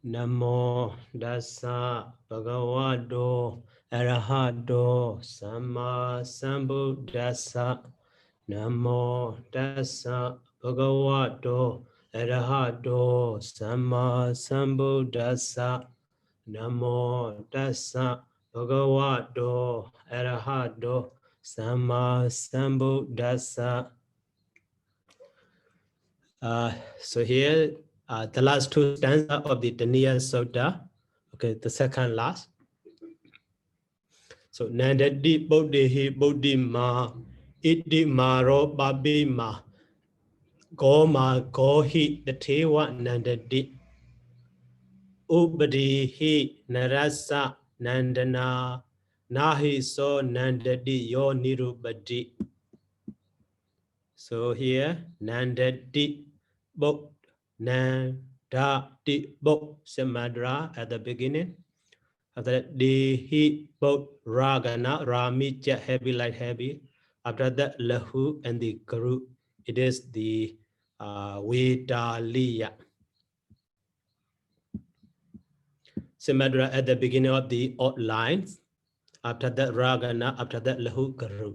Namo Dasa Bhagavato Arahato Sama Sambuddhassa. Namo Dasa Bhagavato Arahato Sama Sambuddhassa. Namo Dasa Bhagavato Arahato Sama Sambuddhassa. So here, the last two stanzas of the Dhaniyasuttaṃ. Okay, the second last. So Nandati Bodhihi Bodhima Iti Maro Babima Goma Gohi the Tewa Nandati Ubadihi Narasa Nandana Nahi So Nandati Yo Nirubadi. So here Nandati Bod Nandati Bod Samadra at the beginning. After that, Dihi Bod Ragana Rami Jet heavy light heavy. After that, Lahu and the Guru. It is the Vedaliya. Samadra at the beginning of the odd lines. After that, Ragana. After that, Lahu Guru.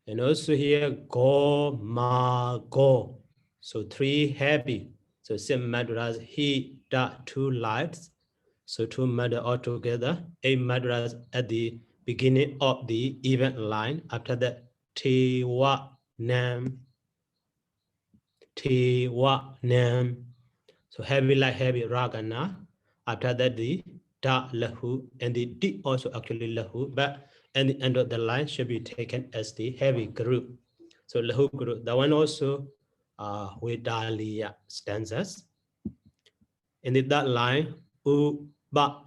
And also here, Go Ma Go. So three heavy. So same madras, he, da, two lights. So two madras altogether. 8 madras at the beginning of the event line. After that, Te Wa Nam. Te Wa Nam. So heavy like heavy ragana. After that, the da lahu and the di also actually lahu, but at the end of the line should be taken as the heavy group. So lahu group. That one also Vedaliya stanzas. In that line, u, ba,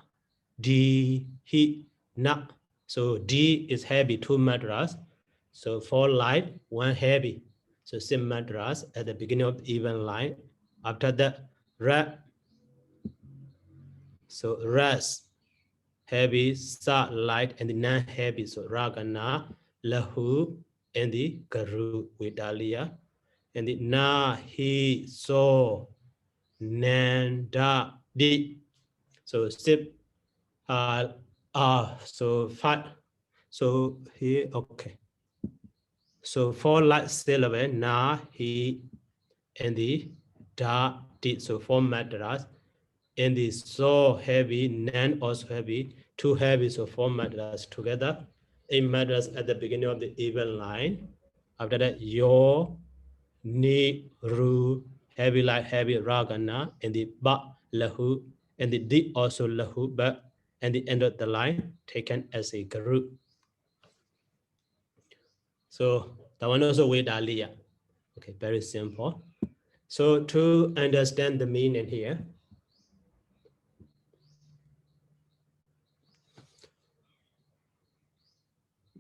di, hi, na. So D is heavy, 2 madras. So 4 light, 1 heavy. So same madras at the beginning of the even line. After that, ra. So ras, heavy, sa, light, and the non-heavy. So ragana, lahu, and the garu, Vedaliya. And the na, hi, so, nanda, di. So sip, so 5. So here, okay. So 4 light syllable, na, he, and the da, di. So 4 madras. And the so heavy, nan also heavy, 2 heavy, so 4 madras together. 8 madras at the beginning of the even line. After that, yo, ni, ru, heavy light, heavy, ragana, and the ba, lahu, and the di also lahu, but and the end of the line taken as a group. So that one also Vedaliya. Okay, very simple. So to understand the meaning here,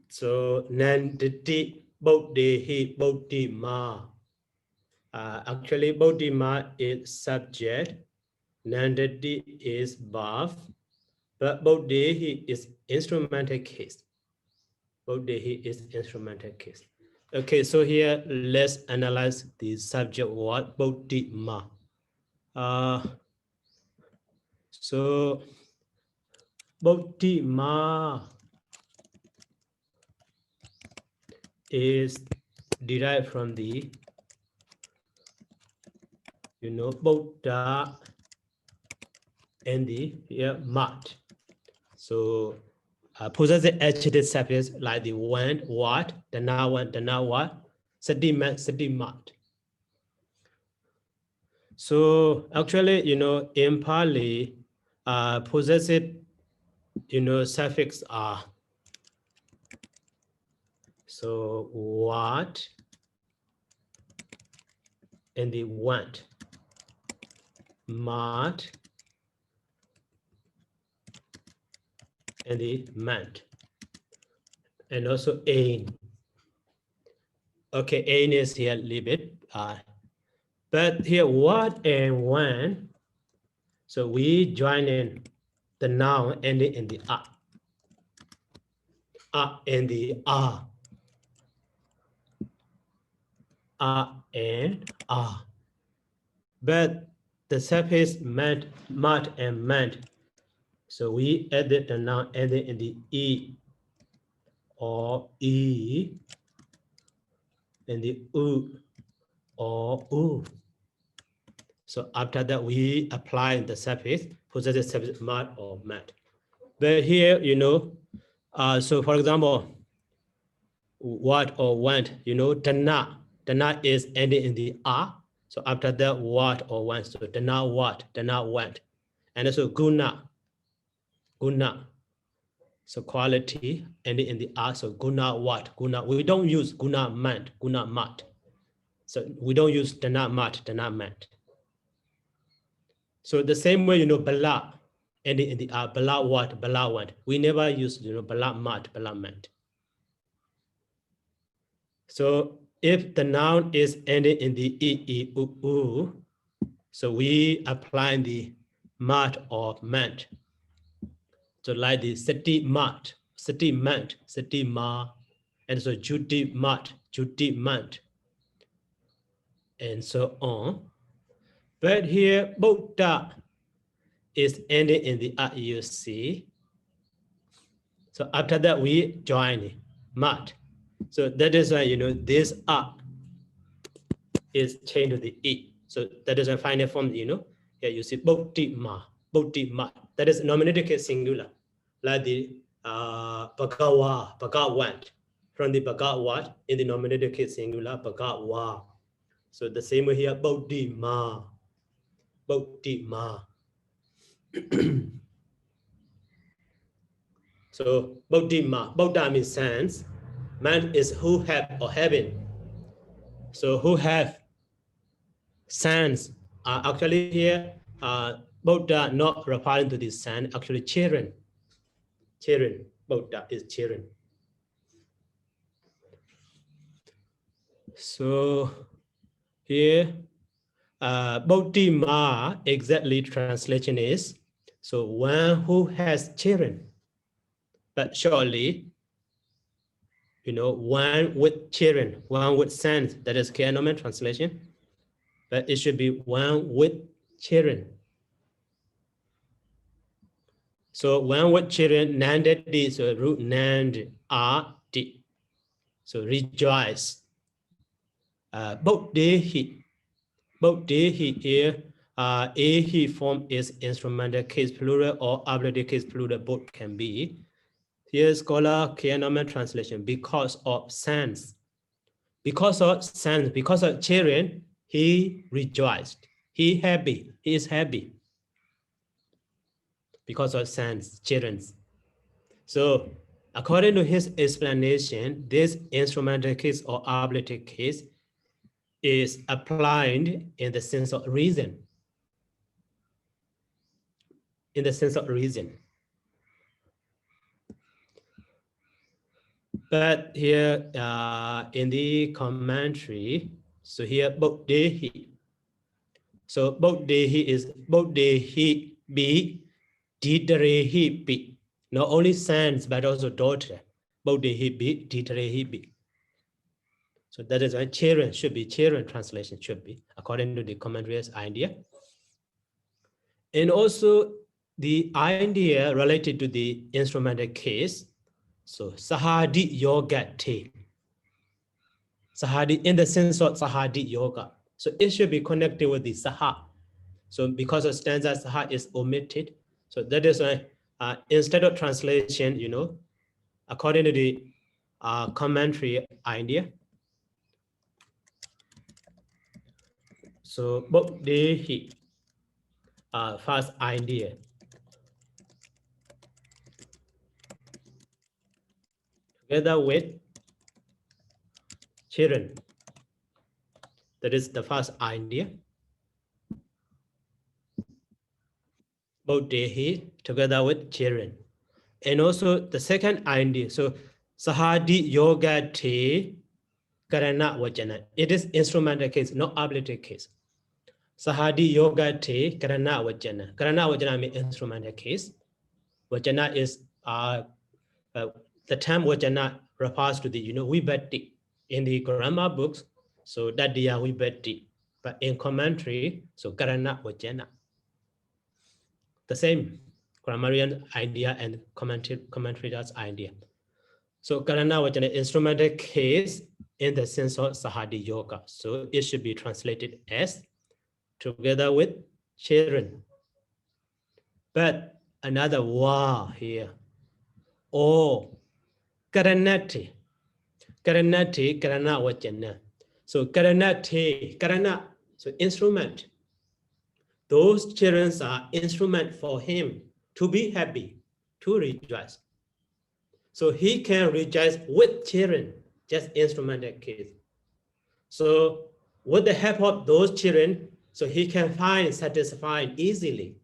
so Nandati Bodhihi Bodhima. Actually, Bodhima is subject, Nandati is verb, but Bodhihi is instrumental case. Bodhihi is instrumental case. Okay, so here let's analyze the subject word Bodhima. So Bodhima is derived from the, Bodha and the mat. So possessive adjective suffix like the one, what, the now one, the now what, sedimat, sedimat. So actually, in Pāļi, possessive, suffix are, so what and the want, mat, and the meant, and also ain. Okay, ain is here a little bit, but here what and when, so we join in the noun ending in the and the and but the suffix mat and mat. So we added the noun ending in the E or E, and the U or U. So after that, we apply the suffix, possessive suffix mat or mat. But here, so for example, what or went, dana is ending in the R. So after that, what or went, so dana went. And also guna. So quality ending in the R, so guna what, guna. We don't use guna mat. So we don't use dana mat. So the same way, bala ending in the R, bala what, bala went. We never use, bala mat. So if the noun is ending in the E, U, so we apply the mat or mat. So like the sati ma, and so juti mat, and so on. But here, Buddha is ending in the IUC. So after that, we join mat. So that is why, this is changed to the E. So that is a final form, here you see Bodhima. That is nominative case singular. Like the Bhagawan. From the Bhagawan in the nominative case singular, Bhagawa. So the same way here, Bodhima. So Bodhima, Bodha means sense. Man is who have or having. So who have sense. Actually here, Buddha not referring to the sense, actually children. Buddha is children. So here, Bodhima exactly translation is, so one who has children. But surely, one with children, one with sense, that is K-nomen translation. But it should be one with children. So one with children, nandati, so root nand, ati. So rejoice. Bodhi here, he form is instrumental case plural or ablative case plural, both can be. Here scholar K-nomen translation, because of sense. Because of sense, because of children, he rejoiced. He is happy. Because of sense, children. So according to his explanation, this instrumental case or ablative case is applied in the sense of reason. But here in the commentary, so here Bodhi. So Bodhi is Bodhi be, Didarehi be. Not only sons, but also daughter. Bodhi be, Didarehi be. So that is why children should be, children translation should be, according to the commentary's idea. And also the idea related to the instrumental case. So Sahadi yoga te. Sahadi in the sense of Sahadi yoga. So it should be connected with the Saha. So because of stanza Saha is omitted. So that is why instead of translation, according to the commentary idea. So Bodhi, first idea. Together with children. That is the first idea. Bodhi together with children. And also the second idea. So Sahadi yoga te karana vajana. It is instrumental case, not ablative case. Sahadi yoga te karana vajana. Karana vajana means instrumental case. Vajana is the term vajana refers to the vibhatti in the grammar books. So that they are vibhatti. But in commentary, so Karana Vajana. The same grammarian idea and commentator's idea. So Karana Vajana, instrumental case in the sense of Sahadi Yoga. So it should be translated as together with children. But another wa here. Oh, Karanati. Karanati, Karana Vajana. So Karanati, Karana, so instrument. Those children are instrument for him to be happy, to rejoice. So he can rejoice with children, just instrumental case. So with the help of those children, so he can find satisfied easily.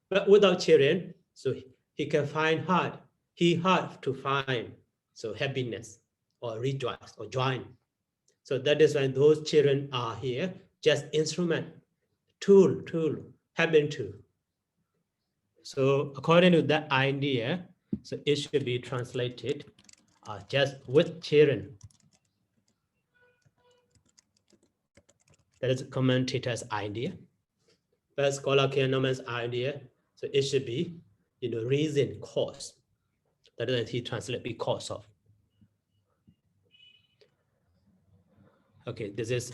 But without children, so he can find hard. He hard to find so happiness or rejoice or joy. So that is why those children are here, just instrument, tool, happen to. So according to that idea, so it should be translated just with children. That is commentator's idea. But scholar Kenoman's idea, so it should be, reason, cause. That is he translate because of. Okay, this is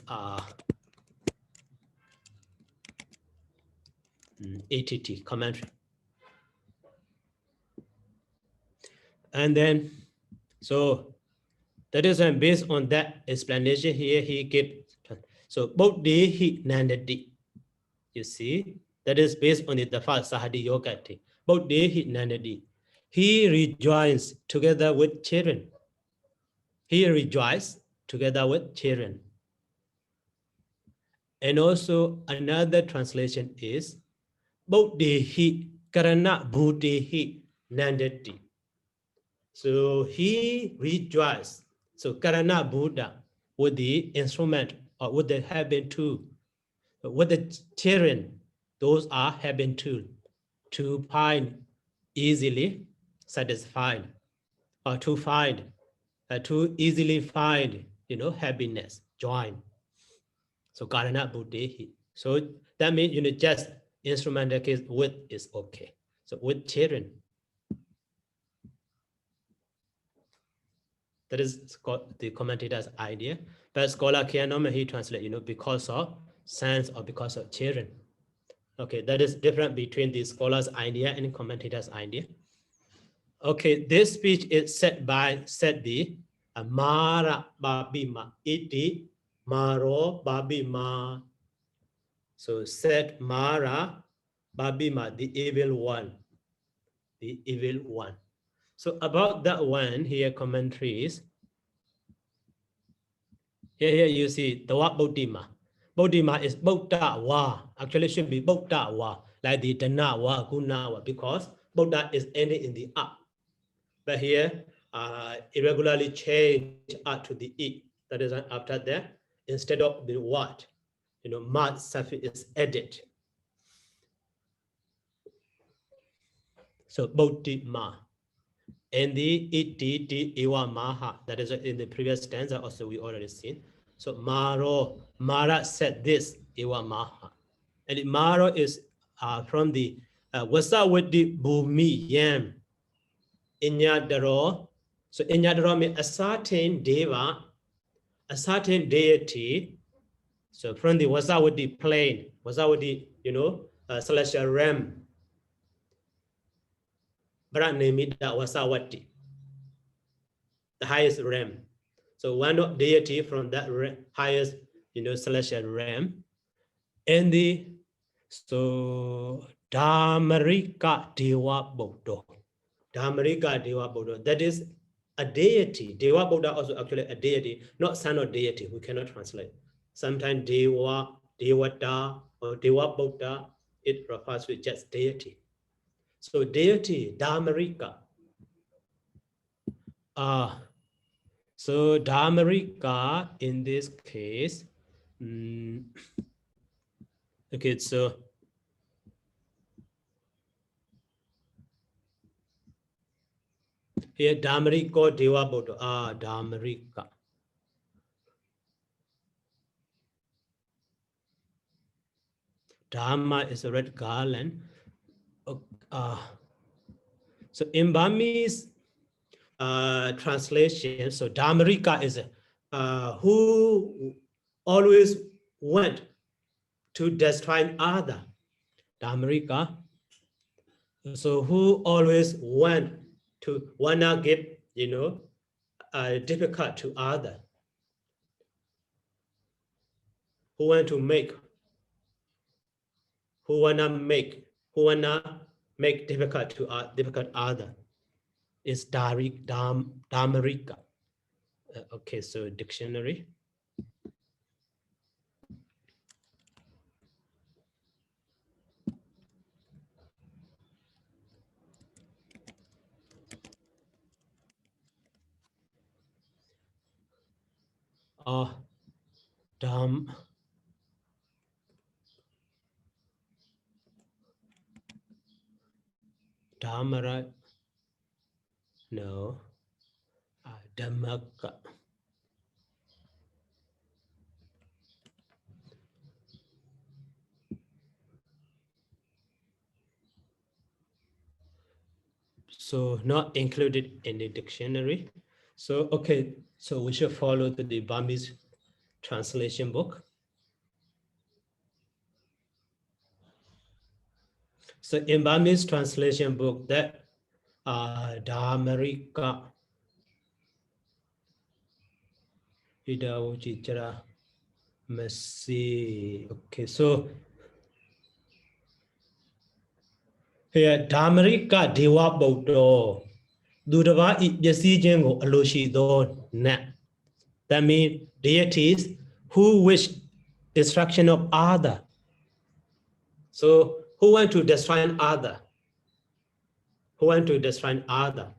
ATT commentary. And then, so that is based on that explanation here, he gives, so Bodhi hi nandati. You see, that is based on the first Sahadi Yoga. Bodhi hi nandati. He rejoices together with children. He rejoices together with children. And also another translation is Bodhi karana bhuti nandati. So he rejoices. So karana Buddha with the instrument or with the habit tool, with the children, those are habit tool to find easily satisfied or to find to easily find happiness, joy. So karana buddhi. So that means just instrumental case with is okay. So with children. That is the commentator's idea. But scholar Kianoma, he translate, because of science or because of children. Okay, that is different between the scholar's idea and commentator's idea. Okay, this speech is said the Mara Babima Iti Maro Babima. So said Mara Babima, the evil one. The evil one. So about that one, here commentaries. Here you see the word Bodhima. Bodhima is Bodha wa. Actually should be Bodha wa, like the Dana wa, Guna wa, because Bodha is ending in the up. But here, irregularly change up to the E. That is after that, instead of the what, mat suffix is added. So Bodhima. And the iti iwa maha, that is in the previous stanza also we already seen. So Mara said this, iwa maha. And Maro is from the Wasawadi Bhumi Yam Inyadaro. So Inyadaro means a certain deva, a certain deity. So from the Wasawadi plane, Wasawadi, celestial realm. Baranamida Wasawati, the highest realm. So one deity from that highest, celestial realm. And the Dhamarika Dewa Bodho. Dhamarika Dewa Bodho. That is a deity. Dewa Bodha also actually a deity, not son of deity. We cannot translate. Sometimes Dewa, Dewata, or Dewa Bodha, it refers to just deity. So deity, Dhamarika. So Dhamarika in this case, okay, so here Dhamarika Dewa Bodho, Dhamarika. Dharma is a red garland. So in Burmese translation, so Dhammarika is who always went to destroy other. Dhammarika. So who always went to wanna give, difficult to other. Who want to make, who wanna make difficult to difficult other is Dhammarika. Okay, so dictionary. Dhamara, no, Dhammaka. So not included in the dictionary. So, okay, so we should follow the Burmese translation book. So in Burmese translation book, that Dhammarika, Hidawuchichara, Masi. Okay, so here Dhammarika Dewa Baudo, Dudava Yasi Jengo Aloshi do na. That means deities who wish destruction of other. So who want to destroy other? Who want to destroy other?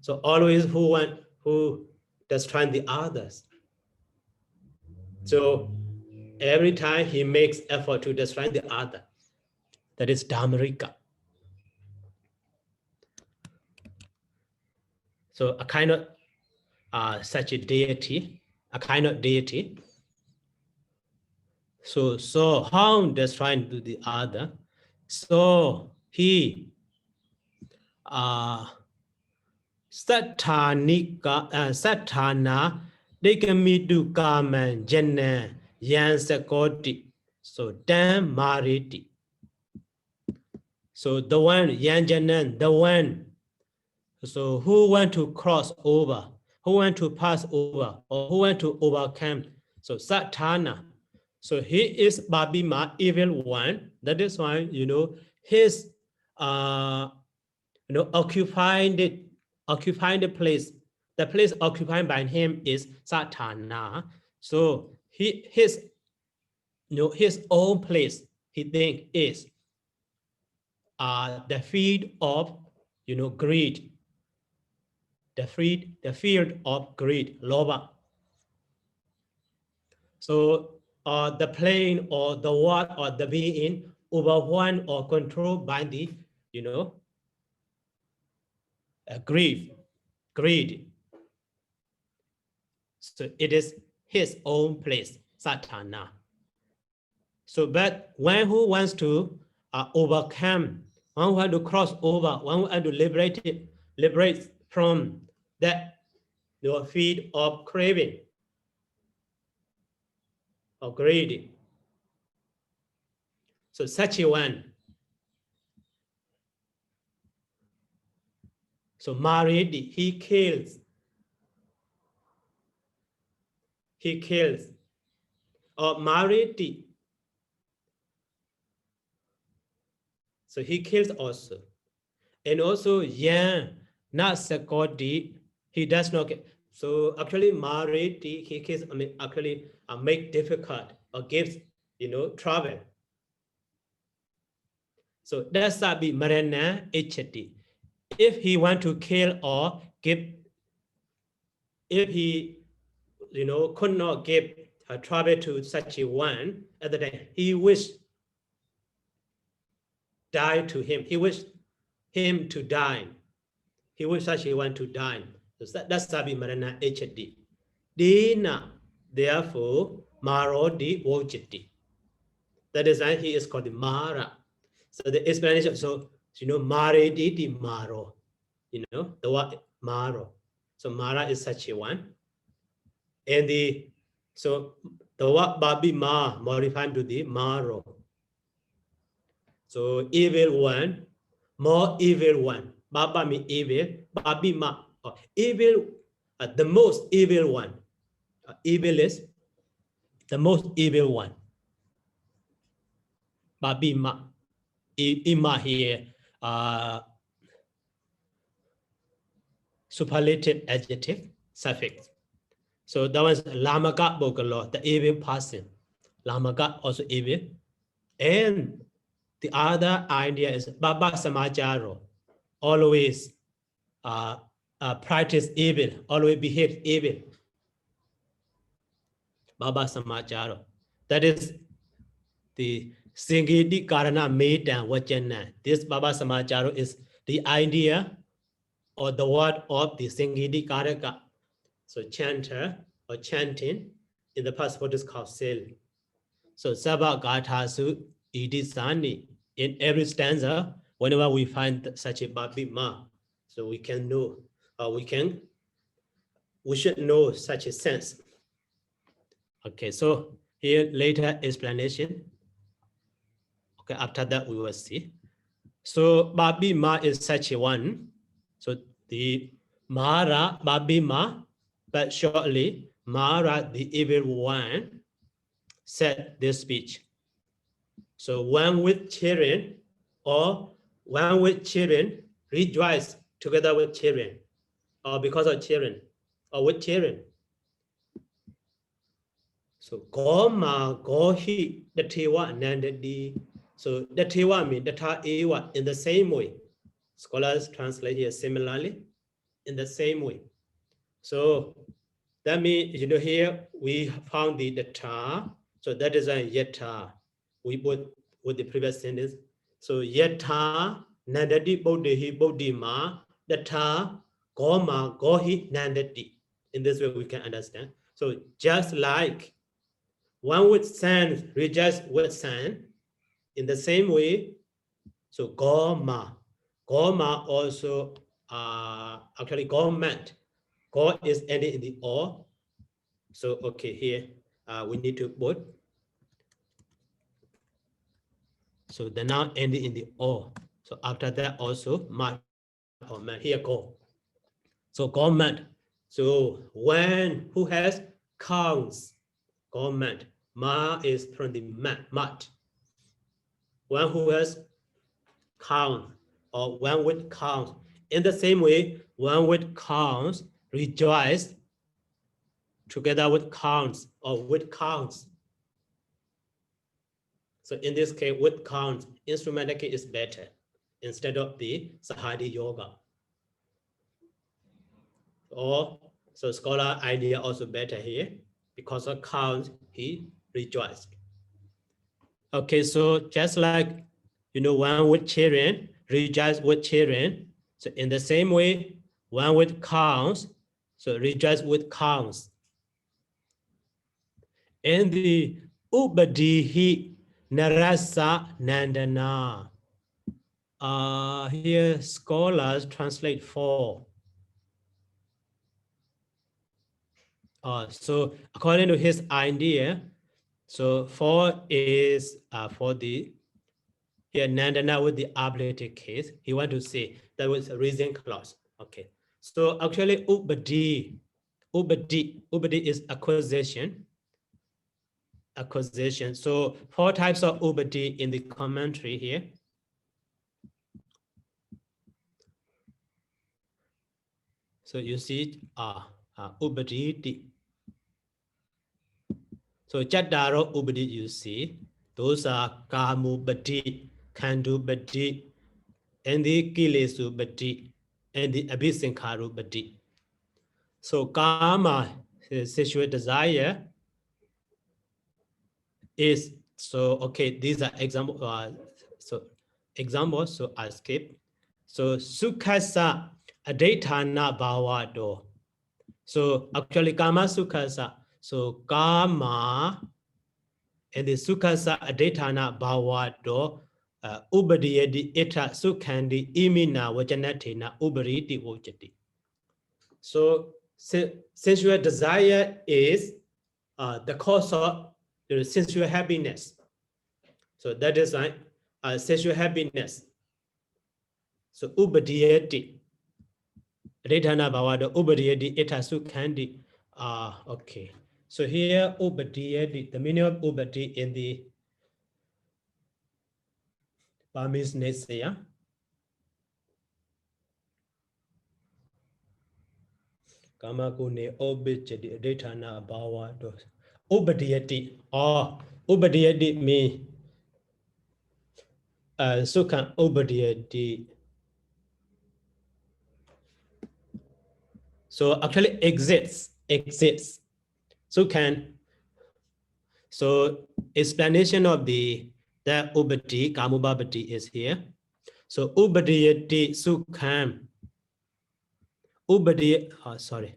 So always who destroy the others. So every time he makes effort to destroy the other, that is Dhammarika. So a kind of such a deity, a kind of deity. So how destroying to the other? So he Sattana Dekamidu Kaman Jana Yansakoti. So Dan Mariti. So the one Yanjanan, the one. So who want to cross over, who want to pass over, or who want to overcome? So Sattana. So he is Babima, evil one. That is why his occupying the place. The place occupied by him is Sattana. So his own place he think is the field of greed. The field of greed, loba. So the plane or the what or the being overwhelmed or controlled by the greed. So it is his own place, Sattana. So but one who wants to overcome, one who wants to cross over, one who wants to liberate from that field of craving or greed. So such a one. So Maridi, he kills. Or Maridi. So he kills also. And also Yan, not Sakoti, he does not get. So actually Maridi, he kills, actually make difficult or gives, trouble. So that's be Marana Echati. If he want to kill or give, if he could not give trouble to such a one at the time, he wished die to him. He wished him to die. He wished such a one to die. So that's Sabi Marana Echati. Dina, therefore, Marodi Wojiti. That is why he is called the Mara. So the explanation, so you know, Mare Diti Maro, you know, the word Maro. So Mara is such a one. And so the word Babi Ma modified to the Maro. So evil one, more evil one. Baba means evil, Babi Ma, evil, the most evil one. Evil is the most evil one. Babi Ma, Ima here, superlative adjective suffix. So that was Lamaka Bogalo, the evil person. Lamaka also evil. And the other idea is Baba Samajaro, always practice evil, always behave evil. Baba Samajaro. That is the Singidi Karana Medan Wachana. This Baba Samajaro is the idea or the word of the Singidi Karaka. So chanter or chanting in the past what is called sale. So Sabha Gāthā Su Idisani. In every stanza, whenever we find such a Babi Ma, so we can know, we should know such a sense. Okay, so here later explanation. Okay, after that we will see. So Babi Ma is such a one. So the Mara, Babi Ma, but shortly, Mara, the evil one, said this speech. So one with children or one with children rejoice together with children or because of children or with children. So Goma, Gohi, the Tewa, Nandadi. So the Tewa means the Ta Ewa in the same way. Scholars translate here similarly in the same way. So that means, you know, here we found the Ta. So that is a Yeta. We put with the previous sentence. So Yeta, Nandadi, Bodhi, Bodhima, the Ta, Goma, Gohi, Nandadi. In this way we can understand. So just like one with sand rejoice with sand, in the same way, so Goma. Goma also, actually Goment. Go is ended in the O. So, okay, here we need to put. So the noun ended in the O. So after that also, mat or man, here go. So Goment. So when, who has counts? Goment. Ma is from the mat. One who has count or one with count. In the same way, one with counts rejoice together with counts or with counts. So in this case, with counts, instrumental case is better instead of the Sahadi yoga. Or so scholar idea also better here because of counts he rejoiced. Okay, so just like, you know, one with children rejoice with children. So in the same way, one with counts, so rejoice with counts. And the Ubadihi Narasa Nandana. Here scholars translate four. So according to his idea, so four is for the here Nandana with the ablative case. He want to say that was a reason clause. Okay. So actually Ubadi is acquisition. Acquisition. So four types of Ubadi in the commentary here. So you see Ubadi. So Chattaro Ubadi you see. Those are Kamu Badi, Kandu Badi, and the Kilesu Badi, and the Abhisankaru Badi. So Kama, sexual desire, is so okay. These are examples. So I skip. So Sukhasa Adaitana Bhavado. So actually Kama Sukhasa. So Kama and the Sukhasa Adetana Bhavado Ubadiyadi Eta Sukhandi Imina Vajanatina Ubariti Vojati. So sensual desire is the cause of sensual happiness. So that is like sensual happiness. So Ubadiyati Adetana Bhavado Ubadiyadi Eta Sukhandi. Okay. So here Ubadiyadi, the meaning of Ubadi in the Burmese Nesaya. Kamakune Obijadi Adetana Bhavado Ubadiyati or Ubadiyati means Sukha Ubadiyati. So actually exists. So explanation of the Ubadi, Kamubabati is here. So Ubadiyati Sukham. Ubadi, sorry.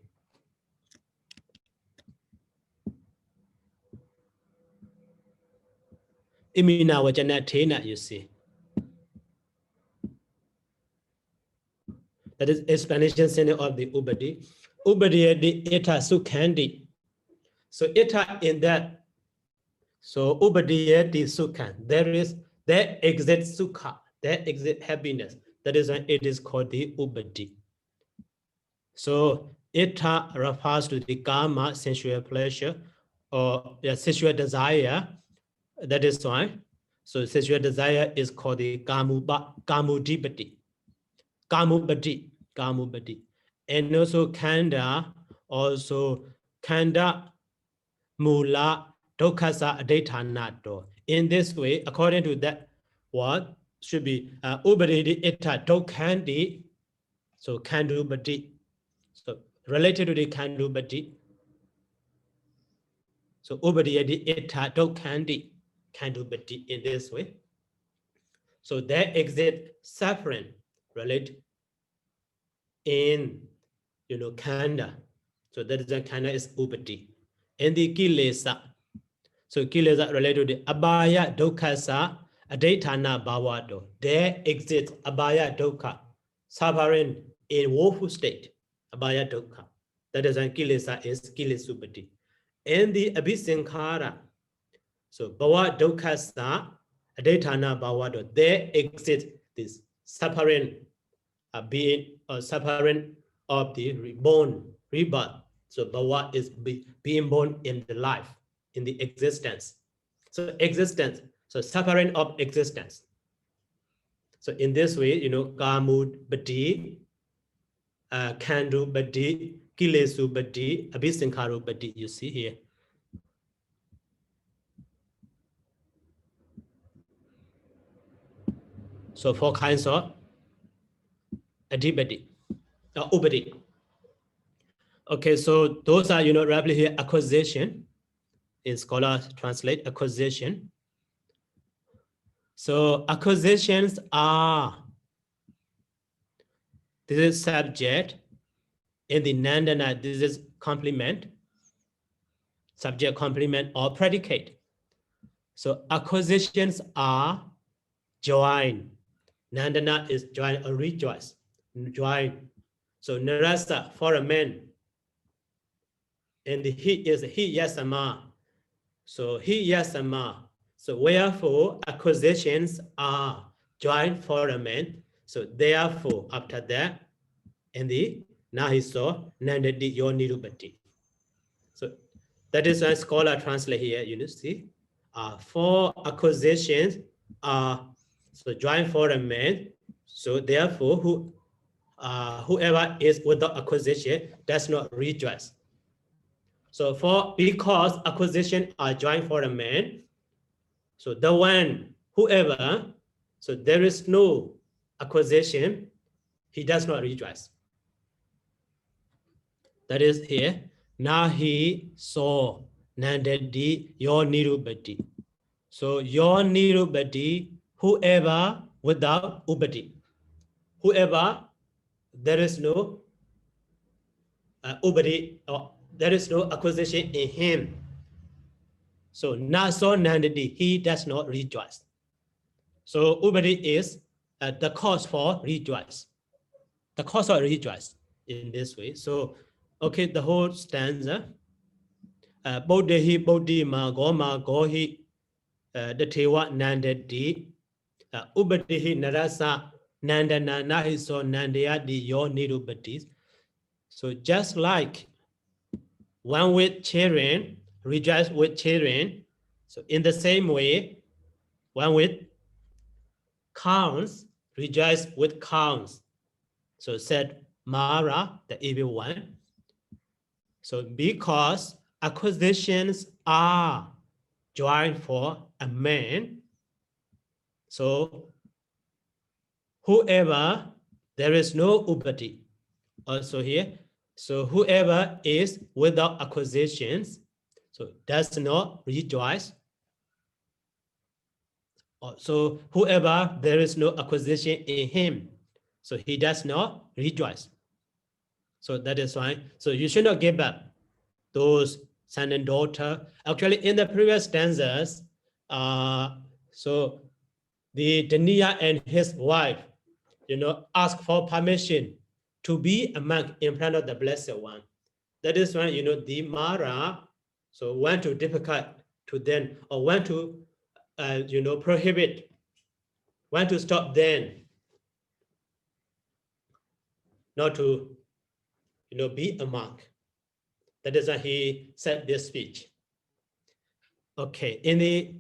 Imina Vajanatina, you see. That is explanation of the Ubadi. Ubadiyati Eta Sukhandi. So Eta in that. So Ubadiyati Sukha. There exists Sukha. There exists happiness. That is why it is called the Ubadi. So Eta refers to the Kama, sensual pleasure, or sensual desire. That is why. So sensual desire is called the Kamudipati. Kamubati. And also Khanda, Mula, Dokasa, Adetanato. In this way, according to that, what should be Ubadi Eta Dokandi, so Kandubati. So related to the Kandubati. So Ubadi Eta Dokandi, Kandubati in this way. So there exists suffering related in Khanda. So that is the Khanda is Ubadi. And the Kilesa. So Kilesa related to the Abhaya Dukkasa Adetana Bhavado. There exists Abhaya Dukkha, suffering in woeful state. Abhaya Dukkha. That is when Kilesa is Kilesubati. And the Abhisankhara. So Bhava Dukkasa Adetana Bhavado. There exists this suffering being suffering of the rebirth. So Bhava is being born in the life, in the existence. So existence, so suffering of existence. So in this way, Kamud Badi, Kandu Badi, Kilesu Badi, Abhisankharu Badi, you see here. So 4 kinds of Adibadi, Ubadi. Okay, so those are, roughly here, acquisition. In scholars translate acquisition. So acquisitions are, this is subject. In the Nandana, this is complement, subject, complement, or predicate. So acquisitions are join. Nandana is join or rejoice. Join. So Narasa for a man. And the he is he yasama. So he yasama. So wherefore acquisitions are joined for a man. So therefore after that, and the nahiso nandadi yonirupati. So that is why scholar translate here, see. For acquisitions are so joined for a man. So therefore whoever is without acquisition does not rejoice. So because acquisition are joined for a man, so the one, whoever, so there is no acquisition, he does not rejoice. That is here. Nahi so nandadi your nirubati. So your nirubati, whoever without ubati. Whoever there is no ubati, or there is no acquisition in him. So naso nandati, he does not rejoice. So ubadi is the cause for rejoice. The cause of rejoice in this way. So, okay, the whole stanza. Bodhi bodhi ma gohi the tewa nandati ubadihi narasa nandana nahiso nandayadi yo nirubatis. So just like one with children rejoice with children, so in the same way, one with counts rejoice with counts. So said Mara, the evil one. So because acquisitions are joined for a man, so whoever, there is no upati also here. So whoever is without acquisitions, so does not rejoice. So whoever there is no acquisition in him, so he does not rejoice. So that is why. So you should not give up those son and daughter. Actually, in the previous stanzas, so the Daniya and his wife, ask for permission to be a monk in front of the Blessed One. That is why, the Mara, so want to difficult to them, or want to, prohibit, want to stop them, not to, be a monk. That is why he said this speech. Okay, in the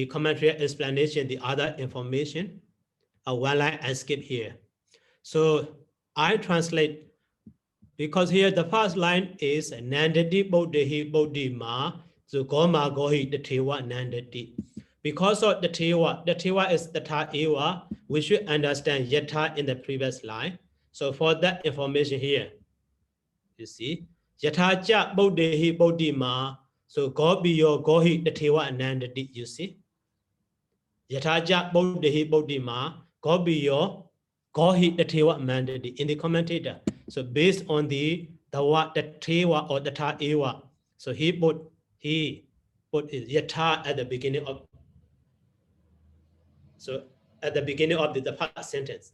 commentary explanation, the other information, one line I skip here. So I translate, because here the first line is Nandati Bodhi Bodhi Ma, so Goma Gohi the Tewa Nandati. Because of the Tewa is the Ta Ewa, we should understand Yata in the previous line. So for that information here, you see, Yata Cha Bodhi Bodhi Ma, so Gobiyo Gohi the Tewa Nandati, you see. Yata Cha Bodhi Bodhi Ma, Gobiyo Gohi the Tewa Mandati in the commentator. So based on the Tewa or the Ta Ewa, so he put Yata at the beginning of, so at the beginning of the past sentence.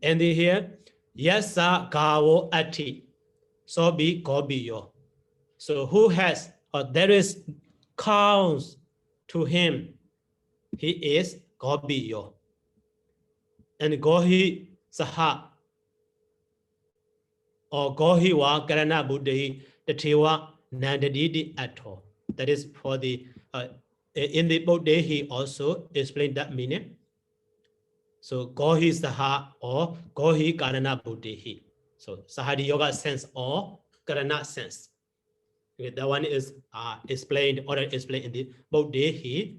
And here, Yasa Gavo Ati, so be Gobiyo. So who has, or there is counts to him, he is Gobiyo. And Gohi Saha, or Gohi wa Karana Buddhi, the Tewa Nandadidi Atto. That is for the, in the Buddha, he also explained that meaning. So Gohi Saha or Gohi Karana Buddhi. So Sahadi Yoga sense or Karana sense. Okay, that one is explained or explained in the Buddha.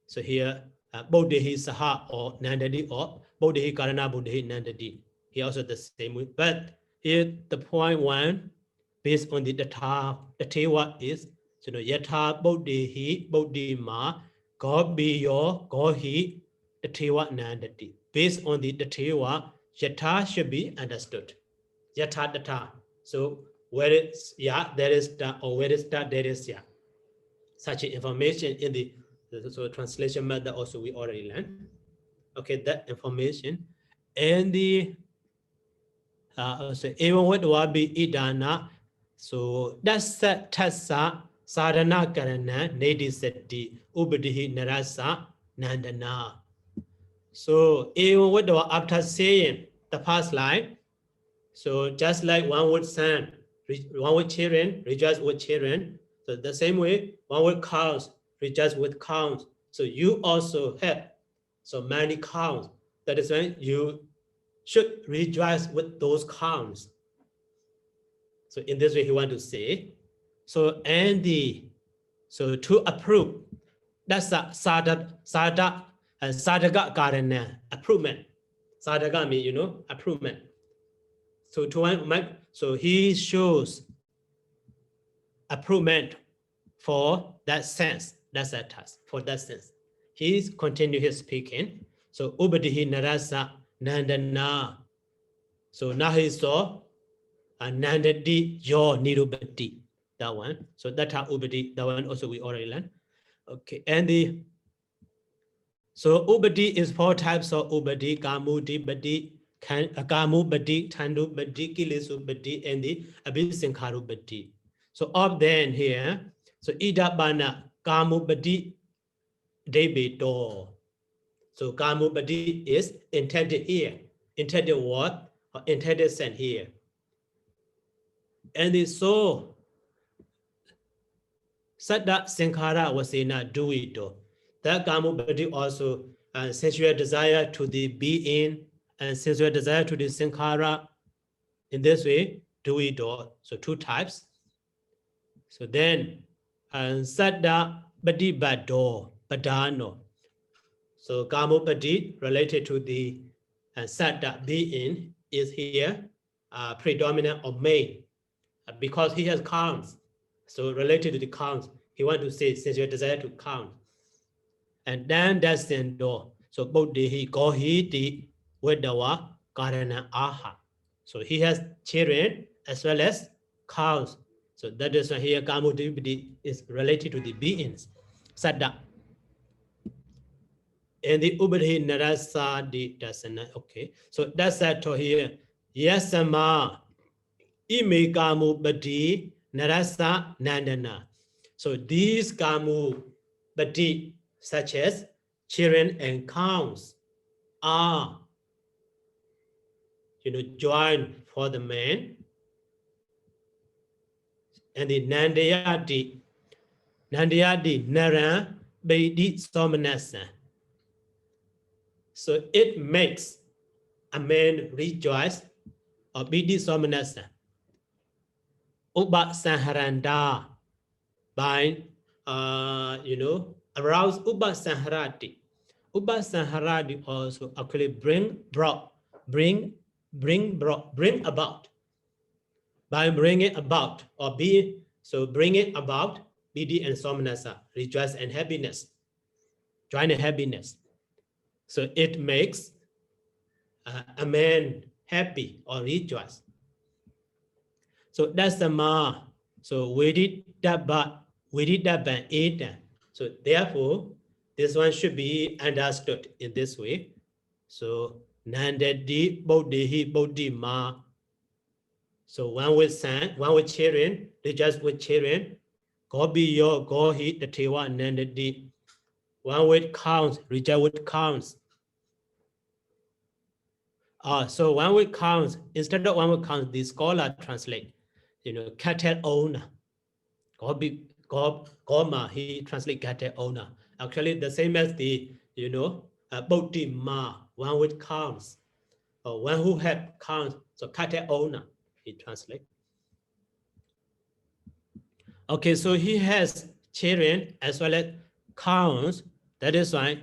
So here, Buddhi Saha or Nandadi or Buddhi Karana Buddhi Nandadi. He also the same way. But here the point one, based on the Tewa is, so Yata Buddhi Buddhi Ma Gobiyo Gohi the Tewa Nandati. Based on the Tewa, Yata should be understood. Yata Data. So where is Ya, there is Da, or where is Da, there is Ya. Such information in the translation method also we already learned. Okay, that information. And the so even with Wabi Idana, so that's Tassa Sadhana Karana Nedi Seti Ubadihi Narasa Nandana. So even with after saying the past line, so just like one with son, one with children, rejoice with children. So the same way, one with cows, rejoice with cows. So you also have so many cows. That is when you should rejoice with those cows. So in this way, he want to say. So and so to approve, that's a sadaka karana, approval. Sadaka means approval. So so he shows approval for that sense. That's a task for that sense. He's continue his speaking. So ubadihi narasa nandana. So now he saw Nandadi Yo Nirubati. That one. So Datha Ubadi, that one also we already learned. Okay, and the so Ubadi is 4 types of Ubadi, Kamudi Badi, Kamu Badi, Tandu Badi, Kilisu Badi, and the Abisinkaru Badi. So of them here, so Ida Bana, Kamu Badi, Debe door. So Kamu Badi is intended here, intended what? Or intended sent here. And the so Sada Sankara was in a do it. That Kamu Badi also sensual desire to the being and sensual desire to the Sankara. In this way, do it. So 2 types. So then Sada Badi Bado, Badano. So Kamu Badi related to the Sada being is here predominant or main because he has counts. So related to the counts, he want to say sensual desire to count. And then that's the door. So Bodhi Gohi di Wedawa Karana Aha. So he has children as well as cows. So that is why here Kamudibidi is related to the beings. Sada. And the Ubadhi Narasa di Dasana. Okay. So that's that here. Yasama Ime Kamu Badi Narasa Nandana. So these Kamu Badi, such as children and cows, are joined for the man. And the Nandayati Nara Bedi Somanasa. So it makes a man rejoice or Bedi Somanasa. Uba Saharanda by arouse Uba Saharati. Uba Saharati also actually bring about. By bringing about or be so bring it about Bidi and Somanasa, rejoice and happiness, join and happiness. So it makes a man happy or rejoice. So that's the ma. So we did that, but eight. So therefore, this one should be understood in this way. So Nandadi Bodhi Bodhi ma. So one with son, one with children, rejoice with children. Go be your go hit the Tewa Nandadi. One with counts, rejoice with counts. So one with counts, instead of one with counts, the scholar translate, cattle owner. Goma, he translate cattle owner. Actually, the same as the, Bodhi ma, one with counts, or one who had counts, so cattle owner, he translate. Okay, so he has children as well as counts. That is why.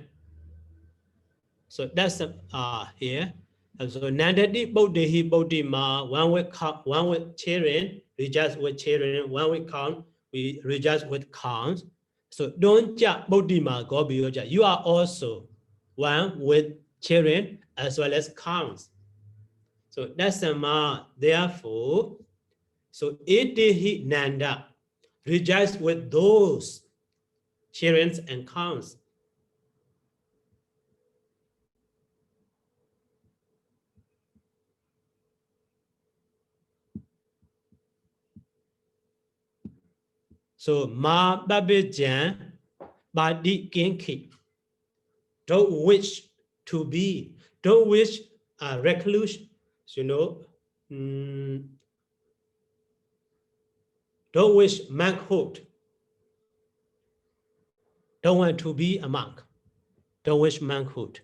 So that's here. And so Nandadi Bodhi ma, one with children, rejoice with children, one with count, we rejoice with counts. So don't Bodhi ma go you are also one with children as well as counts. So that's the ma. Therefore, so Idihi Nanda, rejoice with those children and counts. So ma babijan badi kinki. Don't wish to be, don't wish reclusion, don't wish monkhood. Don't want to be a monk. Don't wish monkhood.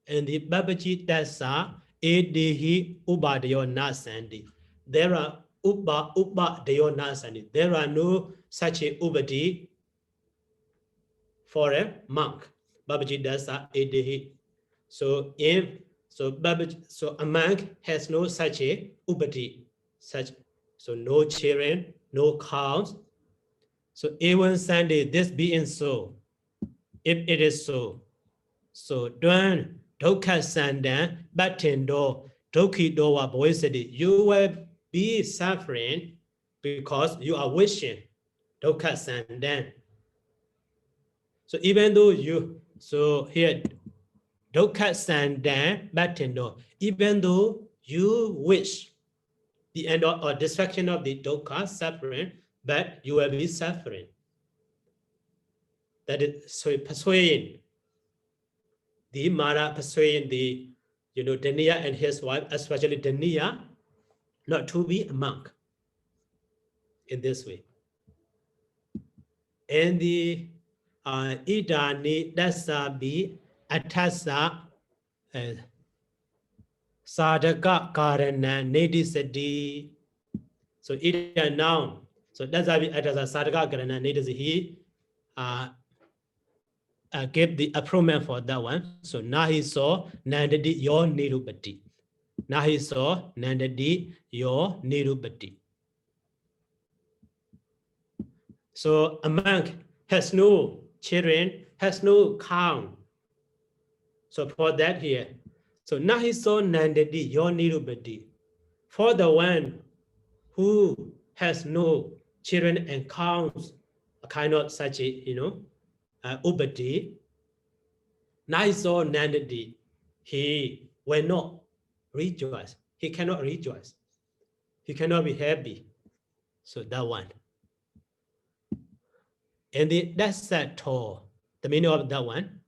And the Babaji Dasa Edihi Uba Deo Nasandi. There are Uba Deo Nasandi. There are no such a Ubadi for a monk. Babaji Dasa Edihi. So so a monk has no such a Ubadi, so no children, no cows. So even Sunday, this being so, if it is so, so Dwan Dokha Sandan Batindo Doki Dowa Boisidi, you will be suffering because you are wishing dukkha sandan. So even though you, so here, dukkha sandan, but no, even though you wish the end or destruction of the dukkha, suffering, but you will be suffering. That is, so persuading the Mara, persuading the, Dhaniya and his wife, especially Dhaniya, not to be a monk in this way. And the idani dasa bi atasa sadaka karana nedisadi. So ida noun. So dasa bi atasa sadaka karana nedisadi. Gave the approval for that one. So now he saw nandadi your nirupati. Now he saw nandadi your nirupati. So a monk has no children, has no count. So for that here. So now he saw nandadi your nirupati. For the one who has no children and counts a kind of such a upati. Now he saw nandadi. He will not rejoice. He cannot rejoice. He cannot be happy. So that one. And that's that tall. The meaning of that one.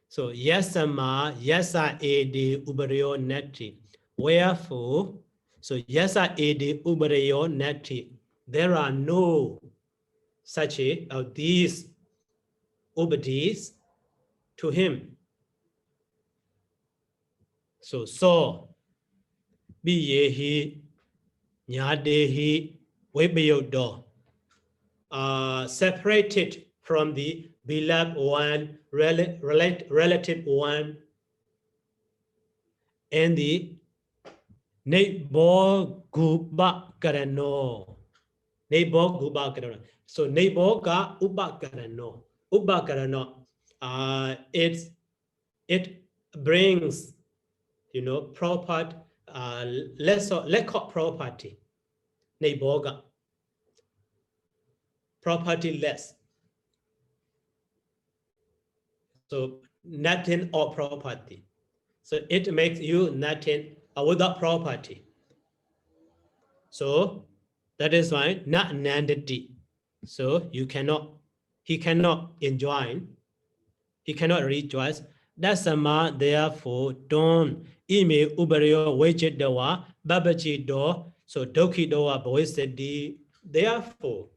So yasama yasa edi ubaryo nati. Wherefore, so yasa edi ubaryo nati. There are no such of these ubadis to him. So biyehi nyadehi webeyodo. Separated from the beloved one, relative one, and the Nebo Guba Karano. Nebo Guba Karano. So Nebo Ga Uba Karano. Uba Karano. It brings, proper, lack of property. Neboga. Property less. So nothing or property. So it makes you nothing without property. So that is why not nandati. So he cannot enjoy, he cannot rejoice. That's a therefore don't ime ubaryo wejadawa babaji do so doki doa boisedi. Therefore,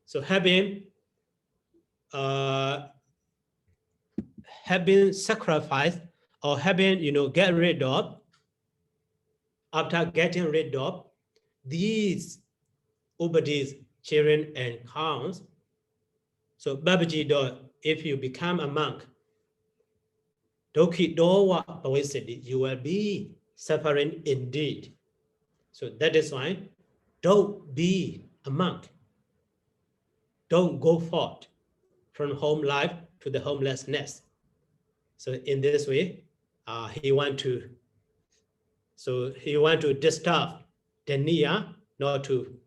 so having sacrificed or having get rid of, after getting rid of these ubadis, children and cows. So babaji do, if you become a monk, doki dowa awesedi, you will be suffering indeed. So that is why don't be a monk. Don't go forth from home life to the homelessness. So in this way, he want to disturb Dhaniya not to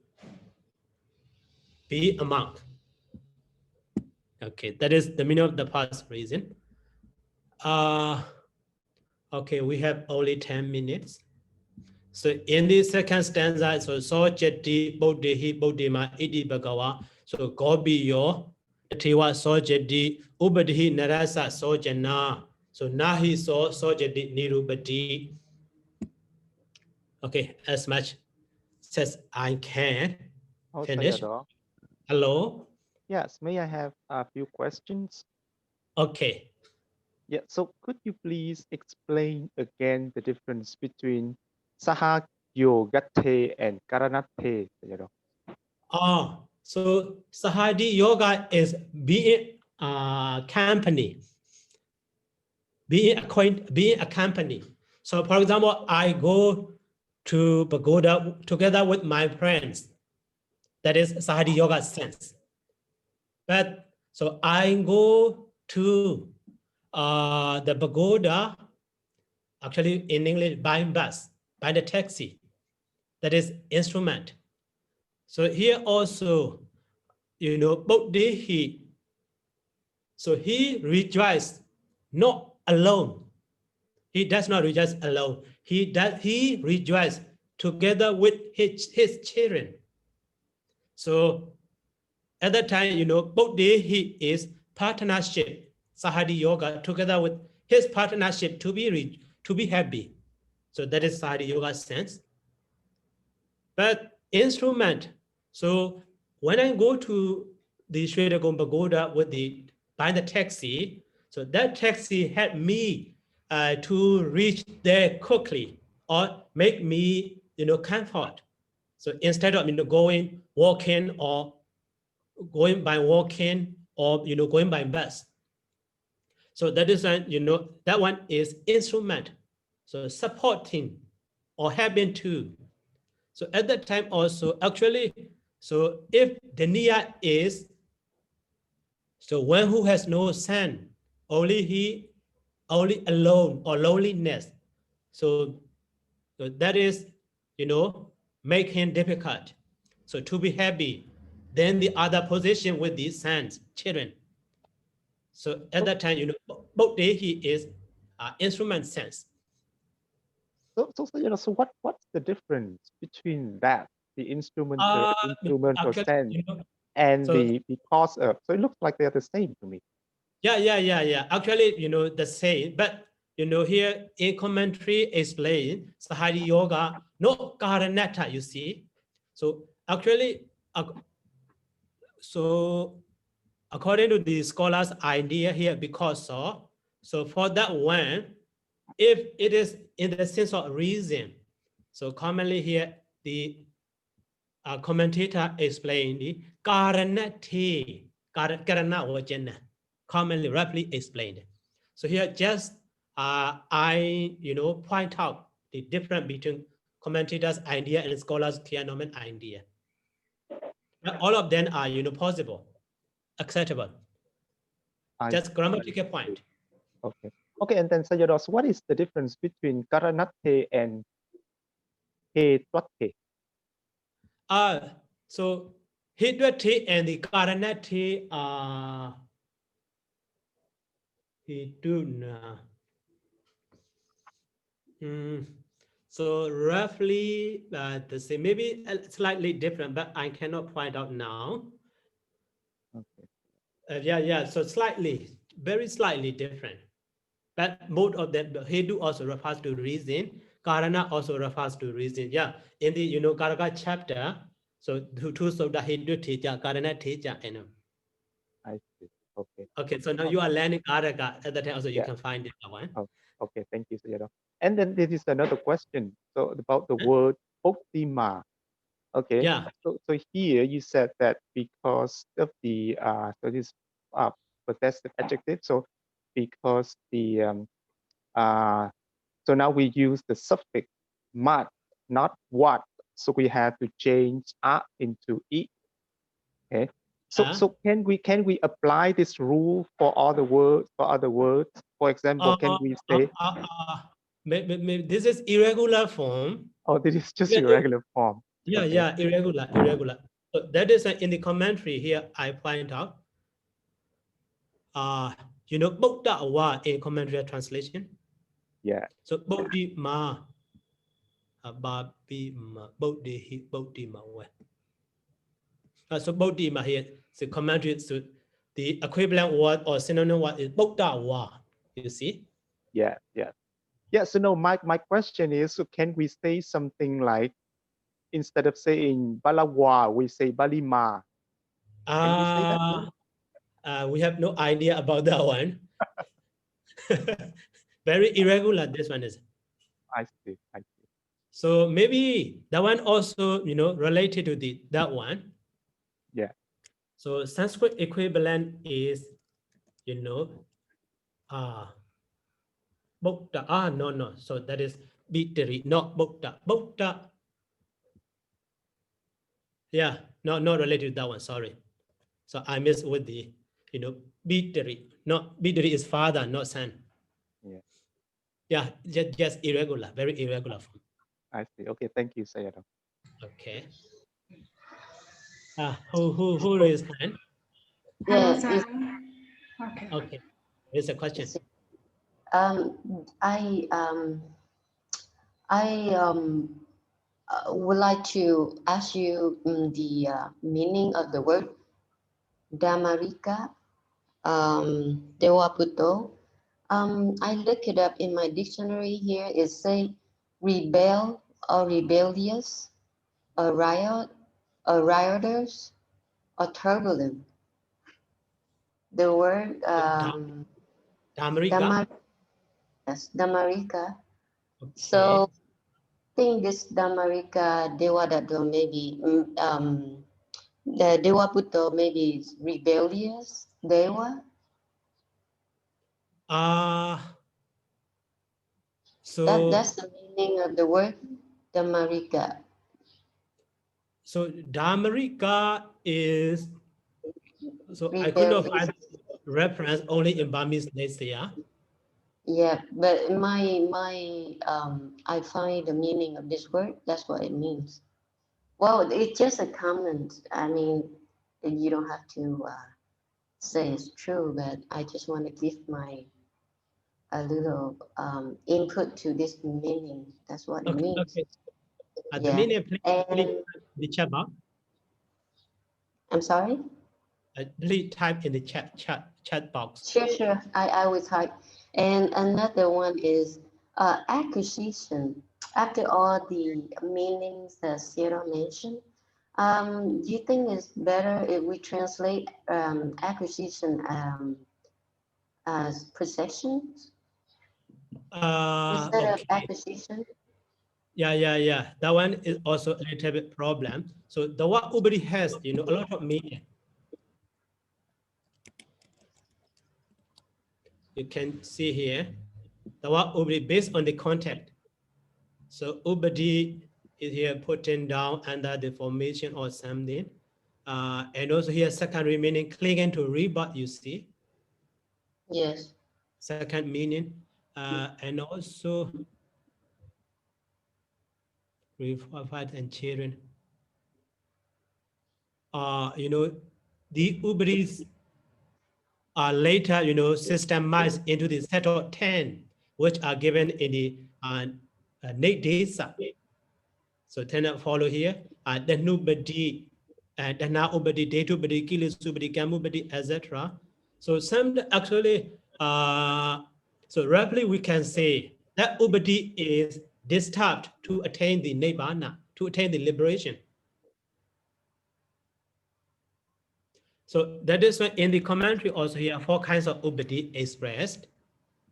be a monk. Okay, that is the meaning of the past reason. Okay, we have only 10 minutes. So in the second stanza, so Sojati Bodhi Bodhima Idi Bhagawa. So Gobi yo Tiwa Sojati Ubadhi Narasa Sojana. So Nahi So Sojati Nirubati. Okay, as much as I can finish. Sayadaw. Hello? Yes, may I have a few questions? Okay. Yeah, so could you please explain again the difference between Sahayogathe and Karanathe, Sayadaw? Oh, so Sahadi Yoga is being a company, being a company. So for example, I go to pagoda together with my friends. That is Sahadi Yoga sense. But so I go to the pagoda, actually in English, by bus, by the taxi. that is instrument. So here also, Bodhi, so he rejoices not alone. He does not rejoice alone. He rejoices together with his children. So at that time, Bodhi, he is partnership, Sahadi Yoga, together with his partnership to be happy. So that is Sahadi Yoga sense. But instrument, so when I go to the Sri Lankan Pagoda by the taxi, so that taxi helped me to reach there quickly or make me, comfort. So instead of, walking or going by walking or, going by bus. So that is, that one is instrument. So supporting or helping to. So at that time also, actually, so if the niya is, so one who has no son, only alone or loneliness. So that is, make him difficult. So to be happy, then the other position with these sons, children. So at that time, both day he is instrument sense. So what's the difference between that, the instrumental sense, and so, the because of? So it looks like they're the same to me. Yeah. Actually, the same, but here in commentary explain Sahadi Yoga, no Karanata, you see. So actually, so according to the scholars' idea here, because so for that one, if it is in the sense of reason, so commonly here the commentator explained the Karanati, Karana Vajana, commonly roughly explained. So here just I point out the difference between commentators' idea and scholars' Theonomen idea. But all of them are possible, acceptable. Just grammatical point. Okay, and then Sayadaw, what is the difference between Karanate and Hetwate? So Hidwate and the Karanate are Hiduna. So roughly the same, maybe slightly different, but I cannot point out now. Okay. Yeah. So very slightly different. But both of them, Hedu also refers to reason. Karana also refers to reason. Yeah, in the Karaka chapter, so two of the Hedu teacher, Karana teacher, and I see. Okay. Okay, so now you are learning Karaka at the time, also you can find it one. Oh, okay, thank you, Sayadaw. And then there is another question. So about the word optima. Okay. Yeah. So here you said that because of the so this possessive adjective. So because the so now we use the suffix mat, not what. So we have to change a into e. Okay. So can we apply this rule for other words? For example, can we say? Maybe this is irregular form. Oh, this is just irregular form. Yeah, okay. Yeah, irregular. So that is in the commentary here. I point out. Buddha wa in commentary translation. Yeah. So Bodhi ma, Bodhi ma, Bodhi ma. So Bodhi ma here. So commentary. So the equivalent word or synonym word is Buddha wa. You see? Yeah. So no, my question is, so can we say something like, instead of saying balawa, we say balima? Can we say that? We have no idea about that one. Very irregular, this one is. I see. So maybe that one also, related to that one. Yeah. So Sanskrit equivalent is, Bhakta. No. So that is Bitari, not Bhakta. Bhakta. Yeah, not related to that one, sorry. So I missed with the, Bitari. Not Bitari is father, not son. Yeah, just irregular, very irregular form. I see. Okay, thank you, Sayadaw. Okay. Who raised hand? Hello, Yeah, sir. Okay. Okay. There's a question. I would like to ask you the meaning of the word Dhamarika Dewaputo. I look it up in my dictionary here. It say rebel or rebellious, a riot, a rioters, or turbulent. The word Dhamarika. Dhamarika. Okay. So I think this Dhamarika Dewadato maybe the Dewaputo maybe is rebellious Dewa. So That's the meaning of the word Dhamarika. so Dhamarika is, so I could not Rebellious. find reference only in Burmese nature. Yeah. Yeah, but I find the meaning of this word. That's what it means. Well, it's just a comment. I mean, you don't have to say it's true, but I just want to give my a little input to this meaning. That's what it Okay. means. Okay. The Yeah. meaning, please And the chat box. I'm sorry. Please type in the chat box. Sure. I will type. And another one is acquisition. After all the meanings that Sarah mentioned, do you think it's better if we translate acquisition as possessions instead of Okay. acquisition? Yeah. That one is also a little bit problem. So the word ubri has, a lot of meaning. You can see here, the word ubri based on the context. So ubadi is here putting down under the formation or something. And also here secondary meaning clinging to rebut, you see. Yes. Second meaning. And also wife and children. The ubris are later, systemized into the set of 10, which are given in the Nate Desa. So 10 follow here. Then nobody, and then now ubadi, date ubadi, kilis ubadi, kamubadi, etc. So some actually, so roughly we can say that ubadi is disturbed to attain the nibbana, to attain the liberation. So that is why in the commentary also here 4 kinds of ubadi expressed,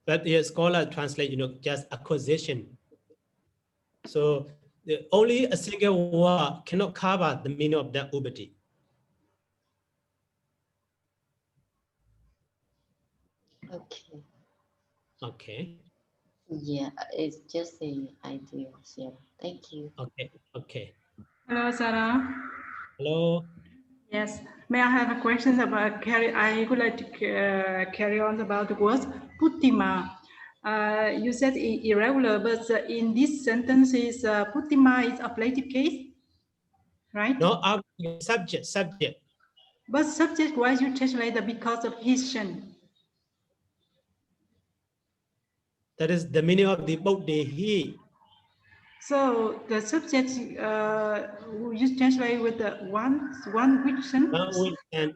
but the scholar translate, just acquisition. So only a single word cannot cover the meaning of that ubadi. Okay. Okay. Yeah, it's just an idea. Yeah. Thank you. Okay. Hello, Sarah. Hello. Yes. May I have a question about I would like to carry on about the words Puttima. You said irregular, but in this sentence is Puttima is ablative case, right? No, subject. But subject wise you translate the because of his son. That is the meaning of the book he. So the subject you translate with the one which son? And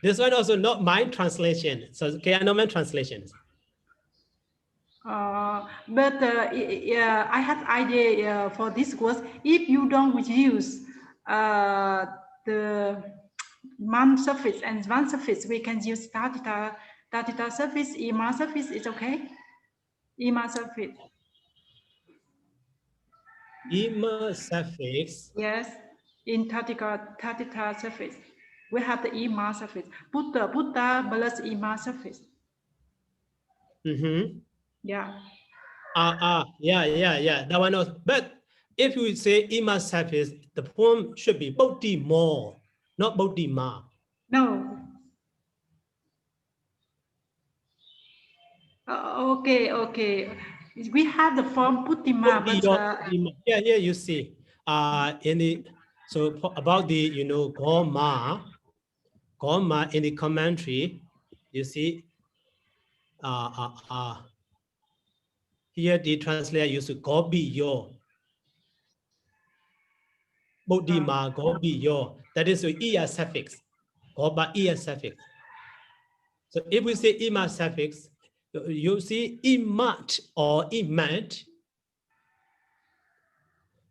this one also not my translation. So okay, I know my translations. But I have idea for this course. If you don't use the man suffix and one suffix, we can use tatita suffix, ima suffix. It's okay. Ima suffix. Ima suffix. Yes, in tatita suffix, we have the ima suffix. Buddha plus ima suffix. Yeah. Yeah. That one also. But if you say ima suffix, the form should be bodhi more, not bodhi ma. No. Okay. We have the form Puttima, but Yeah, you see. in the about the goma in the commentary, you see here the translator used gobi yo. Bodhima gobi yo. That is the ia suffix. Goba ia suffix. So if we say ima suffix, you see imat or imat.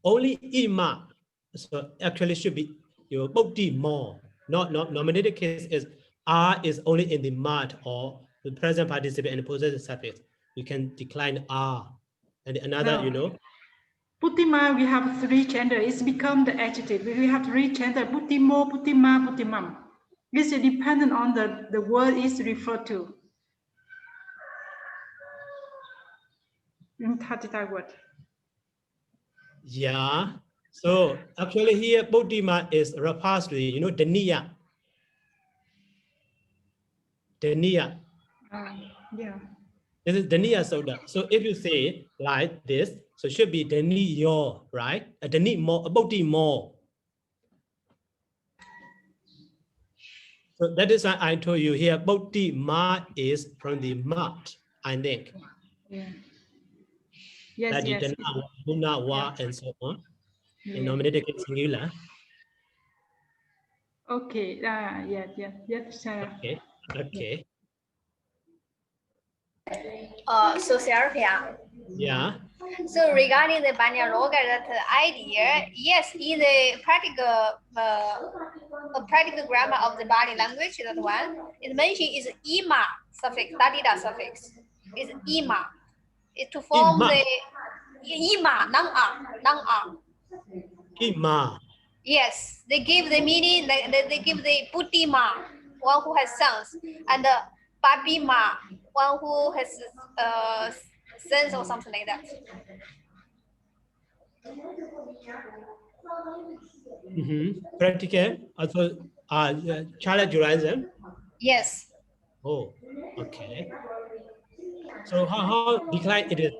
Only ima. So actually should be your bodhi more. Not nominated case is R is only in the mat or the present participle and the possessive suffix. You can decline R. And another, Putima, we have 3 gender. It's become the adjective. We have 3 gender. Putimo, putima, putimam. This is dependent on the word is referred to. In Tatita word. Yeah. So actually here, Bodhima is repository, Daniya. Daniya. Yeah. This is dhaniyasuttaṃ. So if you say like this, so it should be dhaniyo, right? A dhani more, a bodhi more. So that is why I told you here, bodhi ma is from the mat, I think. Yeah. Yes, That yes. Guna, wa, and so on. In nominated case singular. Okay. Yes, Sarah. Okay. Okay. So Sarah. Yeah. So regarding the Banyaloga, that idea, yes, in the practical grammar of the Pāļi language, that one is mentioned is ima suffix, dadida suffix is ima. It to form Ima. the ima nang Ima. Yes, they give the meaning. They give the putima, one who has sons, and the papima, one who has sons or something like that. Practical also child dualism. Yes. Oh, okay. So how decline it is?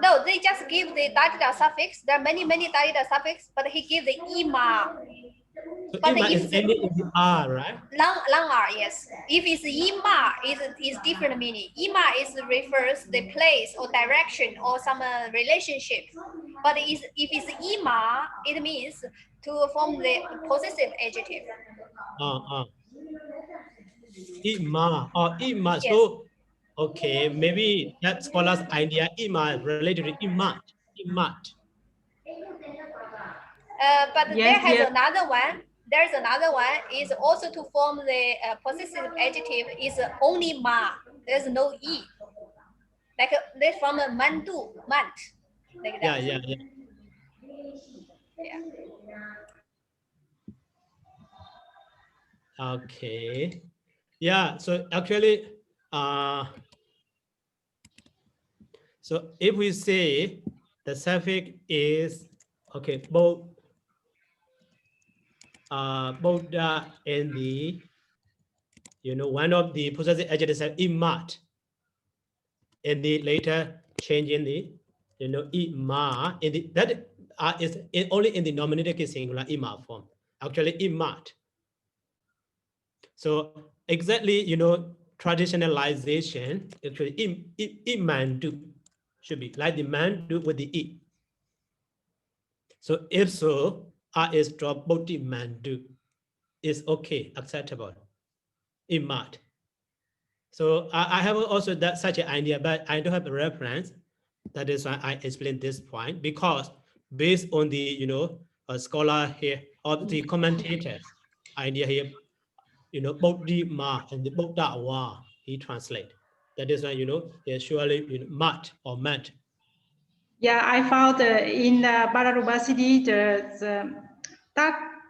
No, they just give the dadida suffix. There are many dadida suffix, but he gives the ima. So But ima if is ending in the R, right? Lang R, yes. If it's ima, is different meaning. Ima is refers the place or direction or some relationship. But if it's ima, it means to form the possessive adjective. Ima or ima. Yes. So okay, maybe that scholar's idea ima related to imat. But Yes, there has another one. There's another one is also to form the possessive adjective is only ma. There's no e. Like they from a mandu, mant. Like that. Yeah. Okay. Yeah. So actually, so if we say the suffix is okay, both Buddha and the one of the possessive adjectives are imat, and the later change in the ima in the that is only in the nominative case singular ima form. Actually imat. So exactly traditionalization actually imandu should be like the mandu with the e. So if so, is drop bodhi mandu is okay, acceptable. Imat. So I have also such an idea, but I don't have a reference. That is why I explain this point, because based on the a scholar here or the commentators idea here, bodhi ma and the bodha wa he translate. That is why there's surely mat or mat. Yeah, I found in Balarubasidi the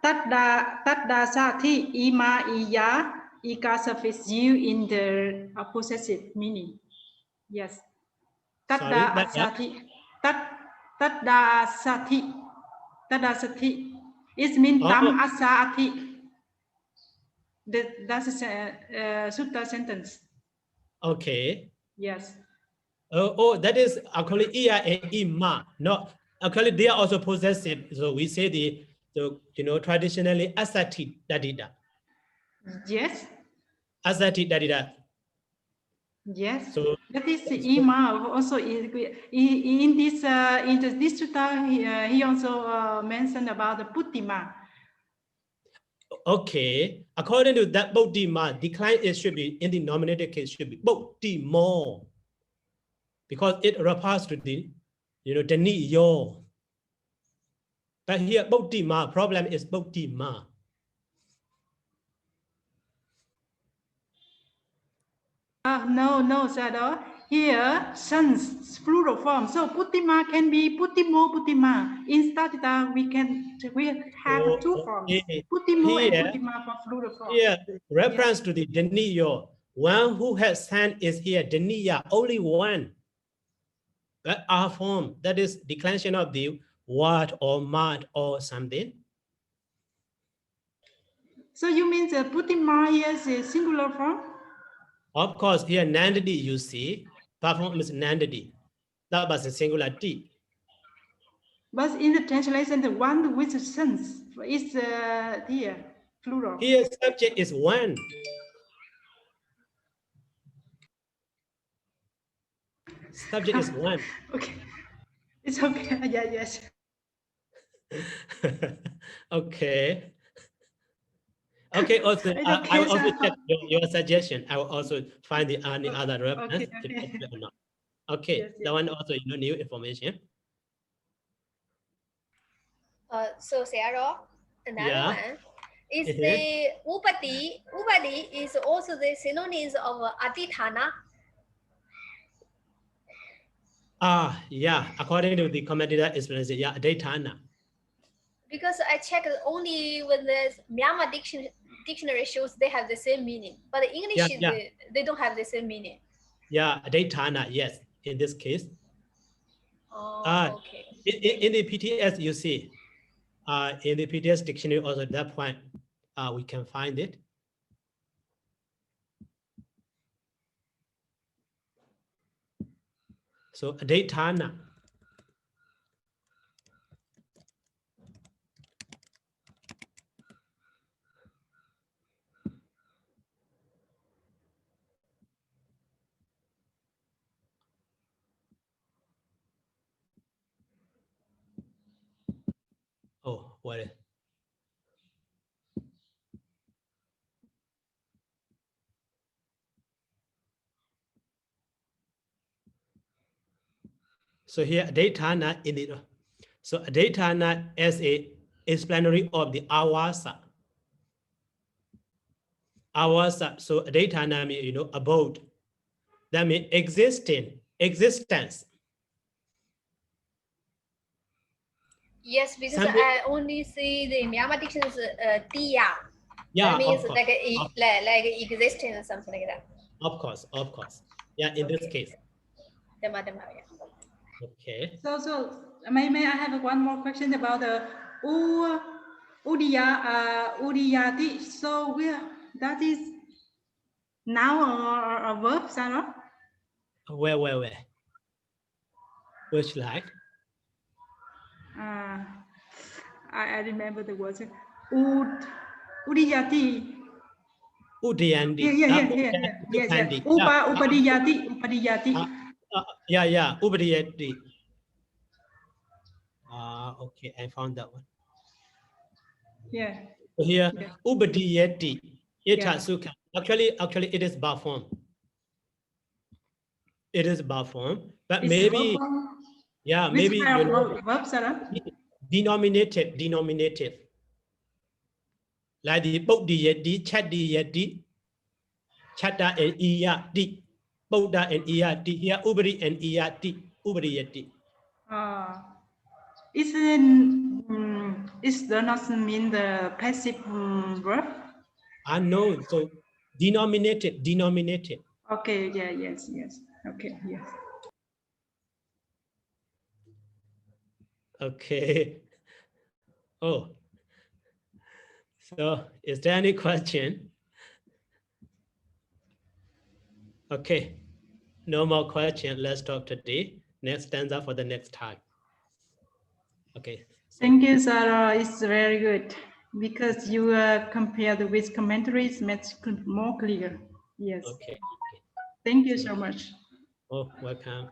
tadda sati ima iya ika suffix u in the possessive meaning. Yes. Tadda sati. It means tam asati. That's a sutta sentence. Okay. Yes. Oh, that is actually iya and ima, not Actually, they are also possessive. So we say the traditionally asati dadida. Yes. Asati dadida. Yes. So that is ima. Also in this sutta, he also mentioned about the putima. okay, according to that bodhima, decline it should be in the nominative case should be bodhimo, because it refers to the daniyo. But here bodhima, problem is bodhima. No, Sayadaw. Here, sons, plural form. So putima can be putimo, putima. In statita, we have two forms. Putimo and putima for plural form. Here, reference to the daniyo. One who has sand is here, daniya, only one. But our form, that is declension of the word or mud or something. So you mean the putima here is a singular form? Of course, here nandadi you see, perform is nandadi. That was a singular T. But in the translation, the one with the sense is here, plural. Here subject is one. Subject is one. Okay. It's okay. Yeah, yes. Okay. Okay, also, I will also check your suggestion. I will also find the other reference. Okay. Or not. Okay, Yes. that one also new information. So Sayadaw, another one is the upadi. Upadi is also the synonyms of adithana. Yeah, according to the commentator explanation, yeah, adithana. Because I checked only when the Myanmar dictionary shows they have the same meaning, but the English they don't have the same meaning. Yeah, adithana, yes, in this case. Okay. In the PTS, you see, in the PTS dictionary also at that point, we can find it. So adithana. Oh, what? So here adithana in it. So adithana as a explanatory of the awasa. Awasa. So adithana means about. That means existence. Yes, because I only see the Myanmar dictionary tia. Yeah, that means of course. like existence or something like that. Of course. Yeah, in this case. Okay. So may I have one more question about the udiyati? So that is noun or a verb, Sarah? Where? Which slide? I remember the words. Udiyati. Udayandi. Yes. Upadiyati. Yeah. Upadiyati. Okay, I found that one. Yeah. So here, Upadiyati. Itasukha. Actually, it is bar form. It is bar form, but it's maybe, maybe verb, Sarah? Denominative. Like the bodhiyati, chadiyati, chata and iyati, bodha and iyati, here ubari and iyati, ubariyati. It does not mean the passive verb? No, so denominative. Okay, yes. Okay, yes. Okay. Oh, so is there any question? Okay, no more question. Let's stop today. Next stanza for the next time. Okay. Thank you, Sarah. It's very good because you compared with commentaries, makes more clear. Yes. Okay. Thank you so much. Oh, welcome.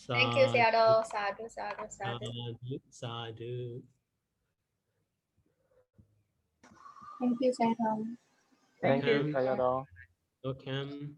Thank you, Sayadaw. Sadhu, sadhu, sadhu. Sadhu. Thank you, Sayadaw. Thank you, Welcome. Sayadaw. Welcome.